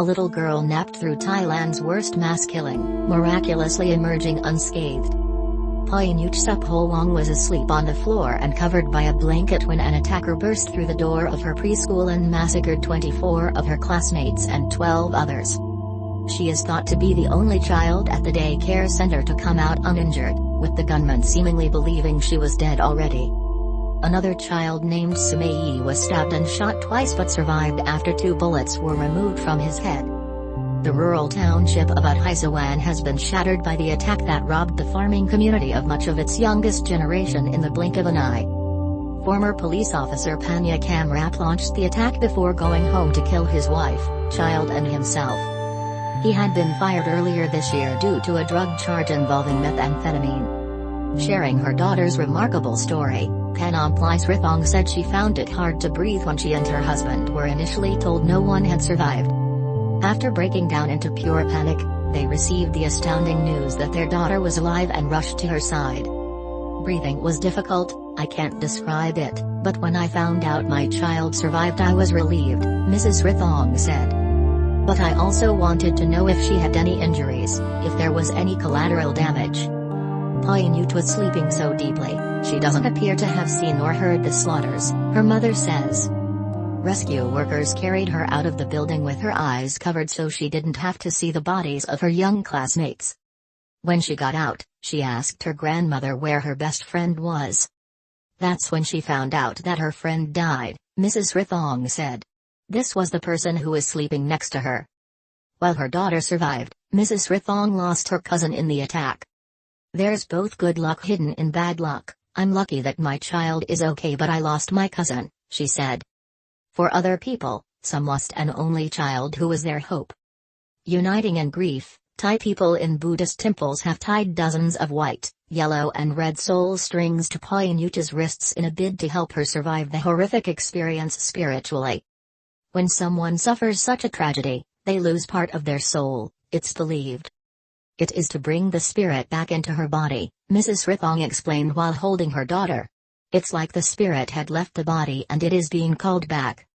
A little girl napped through Thailand's worst mass killing, miraculously emerging unscathed. Poinuch Supholong was asleep on the floor and covered by a blanket when an attacker burst through the door of her preschool and massacred 24 of her classmates and 12 others. She is thought to be the only child at the daycare center to come out uninjured, with the gunman seemingly believing she was dead already. Another child named Sumei was stabbed and shot twice but survived after 2 bullets were removed from his head. The rural township of Udhisawan has been shattered by the attack that robbed the farming community of much of its youngest generation in the blink of an eye. Former police officer Panya Kamrap launched the attack before going home to kill his wife, child and himself. He had been fired earlier this year due to a drug charge involving methamphetamine. Sharing her daughter's remarkable story, Panamply Srithong said she found it hard to breathe when she and her husband were initially told no one had survived. After breaking down into pure panic, they received the astounding news that their daughter was alive and rushed to her side. Breathing was difficult, I can't describe it, but when I found out my child survived I was relieved, Mrs. Srithong said. But I also wanted to know if she had any injuries, if there was any collateral damage. Poinuch was sleeping so deeply, she doesn't appear to have seen or heard the slaughters, her mother says. Rescue workers carried her out of the building with her eyes covered so she didn't have to see the bodies of her young classmates. When she got out, she asked her grandmother where her best friend was. That's when she found out that her friend died, Mrs. Srithong said. This was the person who was sleeping next to her. While her daughter survived, Mrs. Srithong lost her cousin in the attack. There's both good luck hidden in bad luck. I'm lucky that my child is okay but I lost my cousin, she said. For other people, some lost an only child who was their hope. Uniting in grief, Thai people in Buddhist temples have tied dozens of white, yellow and red soul strings to Poinuch's wrists in a bid to help her survive the horrific experience spiritually. When someone suffers such a tragedy, they lose part of their soul, it's believed. It is to bring the spirit back into her body, Mrs. Srithong explained while holding her daughter. It's like the spirit had left the body and it is being called back.